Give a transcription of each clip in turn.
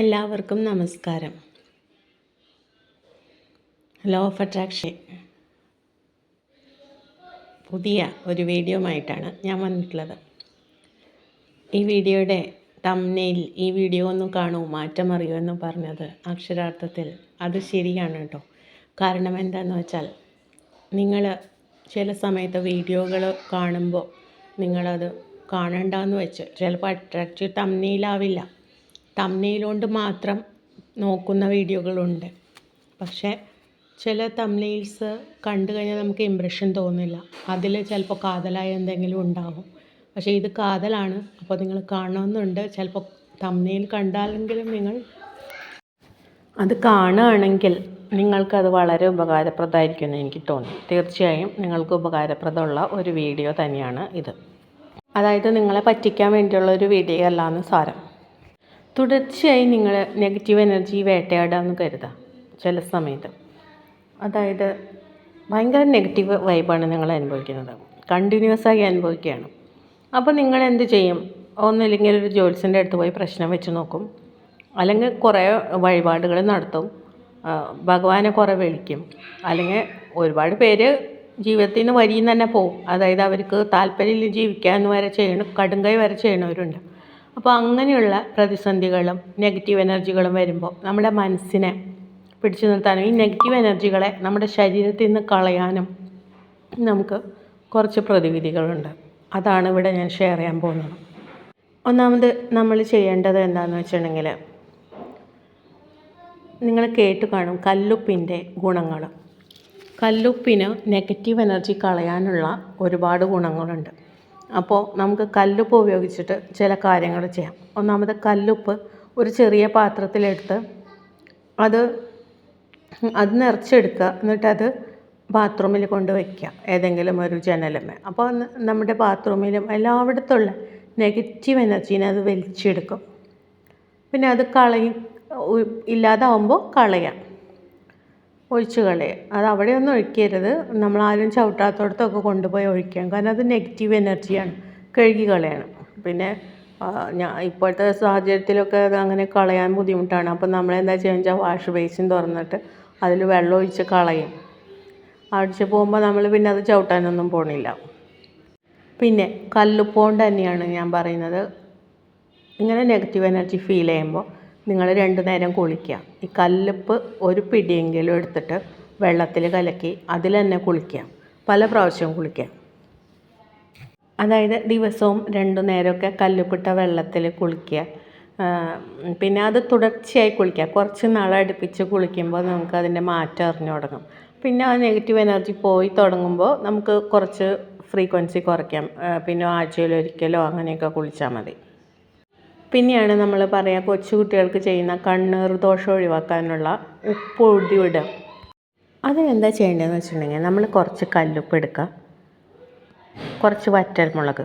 എല്ലാവർക്കും നമസ്കാരം. Law of attraction പുതിയ ഒരു വീഡിയോയുമായിട്ടാണ് ഞാൻ വന്നിട്ടുള്ളത്. ഈ വീഡിയോയുടെ തംബ്നെയിൽ ഈ വീഡിയോ ഒന്ന് കാണൂ മാറ്റം അറിയുമെന്ന് പറഞ്ഞത് അക്ഷരാർത്ഥത്തിൽ അത് ശരിയാണ് കേട്ടോ. കാരണം എന്താണെന്ന് വെച്ചാൽ നിങ്ങൾ ചില സമയത്ത് വീഡിയോകൾ കാണുമ്പോൾ നിങ്ങളത് കാണണ്ടെന്ന് വെച്ച് ചിലപ്പോൾ അട്രാക്റ്റീവ് തംബ്നെയിലാവില്ല. തംബ്നെയിൽ കൊണ്ട് മാത്രം നോക്കുന്ന വീഡിയോകളുണ്ട്. പക്ഷേ ചില തംബ്നെയിൽസ് കണ്ടു കഴിഞ്ഞാൽ നമുക്ക് ഇമ്പ്രഷൻ തോന്നില്ല. അതിൽ ചിലപ്പോൾ കാതലായ എന്തെങ്കിലും ഉണ്ടാകും. പക്ഷേ ഇത് കാതലാണ്. അപ്പോൾ നിങ്ങൾ കാണണമെന്നുണ്ട്. ചിലപ്പോൾ തംബ്നെയിൽ കണ്ടാലെങ്കിലും നിങ്ങൾ അത് കാണുകയാണെങ്കിൽ നിങ്ങൾക്കത് വളരെ ഉപകാരപ്രദമായിരിക്കുമെന്ന് എനിക്ക് തോന്നി. തീർച്ചയായും നിങ്ങൾക്ക് ഉപകാരപ്രദമുള്ള ഒരു വീഡിയോ തന്നെയാണ് ഇത്. അതായത് നിങ്ങളെ പറ്റിക്കാൻ വേണ്ടിയുള്ള ഒരു വീഡിയോ അല്ലാന്ന് സാരം. തുടർച്ചയായി നിങ്ങൾ നെഗറ്റീവ് എനർജി വേട്ടയാടാമെന്ന് കരുതാം. ചില സമയത്ത് അതായത് ഭയങ്കര നെഗറ്റീവ് വൈബാണ് നിങ്ങൾ അനുഭവിക്കുന്നത്, കണ്ടിന്യൂസ് ആയി അനുഭവിക്കുകയാണ്. അപ്പോൾ നിങ്ങൾ എന്ത് ചെയ്യും? ഒന്നില്ലെങ്കിൽ ഒരു ജ്യോത്സ്യൻ്റെ അടുത്ത് പോയി പ്രശ്നം വെച്ച് നോക്കും, അല്ലെങ്കിൽ കുറേ വഴിപാടുകൾ നടത്തും, ഭഗവാനെ കുറേ വിളിക്കും, അല്ലെങ്കിൽ ഒരുപാട് പേര് ജീവിതത്തിൽ നിന്ന് വരിയിൽ നിന്ന് തന്നെ പോകും. അതായത് അവർക്ക് താല്പര്യമില്ല ജീവിക്കാൻ വരെ ചെയ്യണം, കടുങ്കൈ വരെ ചെയ്യണവരുണ്ട്. അപ്പോൾ അങ്ങനെയുള്ള പ്രതിസന്ധികളും നെഗറ്റീവ് എനർജികളും വരുമ്പോൾ നമ്മുടെ മനസ്സിനെ പിടിച്ചു നിർത്താനും ഈ നെഗറ്റീവ് എനർജികളെ നമ്മുടെ ശരീരത്തിൽ നിന്ന് കളയാനും നമുക്ക് കുറച്ച് പ്രതിവിധികളുണ്ട്. അതാണ് ഇവിടെ ഞാൻ ഷെയർ ചെയ്യാൻ പോകുന്നത്. ഒന്നാമത് നമ്മൾ ചെയ്യേണ്ടത് എന്താണെന്ന് വെച്ചിട്ടുണ്ടെങ്കിൽ, നിങ്ങൾ കേട്ട് കാണും കല്ലുപ്പിൻ്റെ ഗുണങ്ങൾ. കല്ലുപ്പിന് നെഗറ്റീവ് എനർജി കളയാനുള്ള ഒരുപാട് ഗുണങ്ങളുണ്ട്. അപ്പോൾ നമുക്ക് കല്ലുപ്പ് ഉപയോഗിച്ചിട്ട് ചില കാര്യങ്ങൾ ചെയ്യാം. ഒന്നാമത് കല്ലുപ്പ് ഒരു ചെറിയ പാത്രത്തിലെടുത്ത് അത് നിറച്ചെടുക്കുക. എന്നിട്ടത് ബാത്റൂമിൽ കൊണ്ട് വയ്ക്കുക, ഏതെങ്കിലും ഒരു ജനലുമേ. അപ്പോൾ നമ്മുടെ ബാത്റൂമിലും എല്ലായിടത്തുള്ള നെഗറ്റീവ് എനർജീനെ അത് വലിച്ചെടുക്കും. പിന്നെ അത് ഇല്ലാതാവുമ്പോൾ കളയാം, ഒഴിച്ച് കളയുക. അത് അവിടെയൊന്നും ഒഴിക്കരുത്, നമ്മളാരും ചവിട്ടാത്തടത്തൊക്കെ കൊണ്ടുപോയി ഒഴിക്കാം. കാരണം അത് നെഗറ്റീവ് എനർജിയാണ്, കഴുകി കളയണം. പിന്നെ ഇപ്പോഴത്തെ സാഹചര്യത്തിലൊക്കെ അത് അങ്ങനെ കളയാൻ ബുദ്ധിമുട്ടാണ്. അപ്പം നമ്മളെന്താ ചെയ്യുക വെച്ചാൽ വാഷ് ബേസിൻ തുറന്നിട്ട് അതിൽ വെള്ളം ഒഴിച്ച് കളയും. അടിച്ച് പോകുമ്പോൾ നമ്മൾ പിന്നെ അത് ചവിട്ടാനൊന്നും പോണില്ല. പിന്നെ കല്ലുപ്പ് കൊണ്ട് തന്നെയാണ് ഞാൻ പറയുന്നത്, ഇങ്ങനെ നെഗറ്റീവ് എനർജി ഫീൽ ചെയ്യുമ്പോൾ നിങ്ങൾ 2 നേരം കുളിക്കുക. ഈ കല്ലുപ്പ് ഒരു പിടിയെങ്കിലും എടുത്തിട്ട് വെള്ളത്തിൽ കലക്കി അതിൽ തന്നെ കുളിക്കുക, പല പ്രാവശ്യവും കുളിക്കുക. അതായത് ദിവസവും 2 നേരമൊക്കെ കല്ലുപ്പിട്ട വെള്ളത്തിൽ കുളിക്കുക. പിന്നെ അത് തുടർച്ചയായി കുളിക്കുക. കുറച്ച് നാളടുപ്പിച്ച് കുളിക്കുമ്പോൾ നമുക്ക് അതിൻ്റെ മാറ്റം അറിഞ്ഞു തുടങ്ങും. പിന്നെ ആ നെഗറ്റീവ് എനർജി പോയി തുടങ്ങുമ്പോൾ നമുക്ക് കുറച്ച് ഫ്രീക്വൻസി കുറയ്ക്കാം. പിന്നെ ആഴ്ചയിലൊരിക്കലോ അങ്ങനെയൊക്കെ കുളിച്ചാൽ മതി. പിന്നെയാണ് നമ്മൾ പറയുക, കൊച്ചു കുട്ടികൾക്ക് ചെയ്യുന്ന കണ്ണീർ ദോഷം ഒഴിവാക്കാനുള്ള ഉപ്പ് വിടുക. അതിനെന്താ ചെയ്യേണ്ടതെന്ന് വെച്ചിട്ടുണ്ടെങ്കിൽ, നമ്മൾ കുറച്ച് കല്ലുപ്പ് എടുക്കുക, കുറച്ച് വറ്റൽമുളക്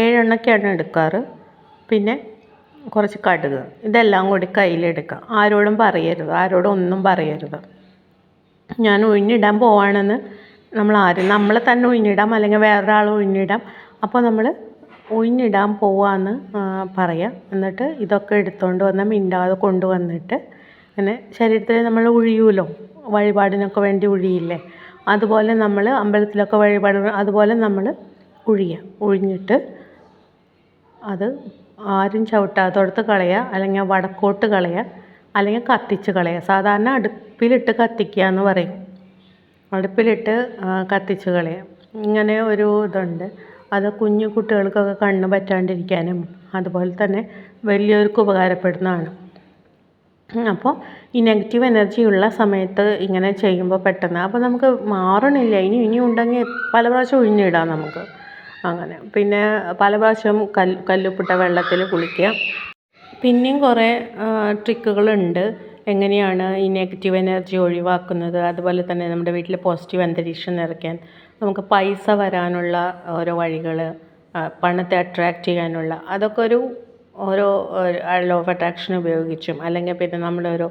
7 എണ്ണൊക്കെയാണ് എടുക്കാറ്, പിന്നെ കുറച്ച് കടുക്, ഇതെല്ലാം കൂടി കയ്യിലെടുക്കുക. ആരോടും പറയരുത്, ആരോടും ഒന്നും പറയരുത്. ഞാൻ ഒഴിഞ്ഞിടാൻ പോവാണെന്ന് നമ്മളെ തന്നെ ഒഴിഞ്ഞിടാം, അല്ലെങ്കിൽ വേറൊരാൾ ഒഴിഞ്ഞിടാം. അപ്പോൾ നമ്മൾ ഒഴിഞ്ഞിടാൻ പോവാന്ന് പറയാം. എന്നിട്ട് ഇതൊക്കെ എടുത്തുകൊണ്ട് വന്നാൽ മിണ്ടാതെ കൊണ്ടുവന്നിട്ട് അങ്ങനെ ശരീരത്തിൽ നമ്മൾ ഒഴിയുമല്ലോ, വഴിപാടിനൊക്കെ വേണ്ടി ഒഴിയില്ലേ, അതുപോലെ നമ്മൾ അമ്പലത്തിലൊക്കെ വഴിപാട് അതുപോലെ നമ്മൾ ഒഴിഞ്ഞിട്ട് അത് ആരും ചവിട്ടാത്തടുത്ത് കളയുക, അല്ലെങ്കിൽ വടക്കോട്ട് കളയുക, അല്ലെങ്കിൽ കത്തിച്ച് കളയുക. സാധാരണ അടുപ്പിലിട്ട് കത്തിക്കുക എന്ന് പറയും, അടുപ്പിലിട്ട് കത്തിച്ച് കളയുക. ഇങ്ങനെ ഒരു ഇതുണ്ട്. അത് കുഞ്ഞു കുട്ടികൾക്കൊക്കെ കണ്ണ് പറ്റാണ്ടിരിക്കാനും അതുപോലെ തന്നെ വലിയവർക്ക് ഉപകാരപ്പെടുന്നതാണ്. അപ്പോൾ ഈ നെഗറ്റീവ് എനർജി ഉള്ള സമയത്ത് ഇങ്ങനെ ചെയ്യുമ്പോൾ പെട്ടെന്ന് അപ്പോൾ നമുക്ക് മാറണില്ല, ഇനിയും ഉണ്ടെങ്കിൽ പല പ്രാവശ്യം ഒഴിഞ്ഞിടാം നമുക്ക് അങ്ങനെ. പിന്നെ പല പ്രാവശ്യം കല്ലുപ്പിട്ട വെള്ളത്തിൽ കുളിക്കുക. പിന്നെയും കുറേ ട്രിക്കുകളുണ്ട് എങ്ങനെയാണ് ഈ നെഗറ്റീവ് എനർജി ഒഴിവാക്കുന്നത്. അതുപോലെ തന്നെ നമ്മുടെ വീട്ടിൽ പോസിറ്റീവ് അന്തരീക്ഷം നിറയ്ക്കാൻ, നമുക്ക് പൈസ വരാനുള്ള ഓരോ വഴികൾ, പണത്തെ അട്രാക്റ്റ് ചെയ്യാനുള്ള, അതൊക്കെ ഓരോ ലോ ഓഫ് അട്രാക്ഷൻ ഉപയോഗിച്ചും അല്ലെങ്കിൽ പിന്നെ നമ്മുടെ ഓരോ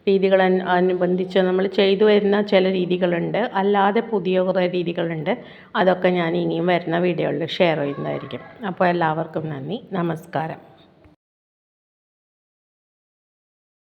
രീതികൾ അനുബന്ധിച്ച് നമ്മൾ ചെയ്തു വരുന്ന ചില രീതികളുണ്ട്. അല്ലാതെ പുതിയ കുറേ രീതികളുണ്ട്. അതൊക്കെ ഞാൻ ഇനിയും വരുന്ന വീഡിയോകളിൽ ഷെയർ ചെയ്യുന്നതായിരിക്കും. അപ്പോൾ എല്ലാവർക്കും നന്ദി, നമസ്കാരം.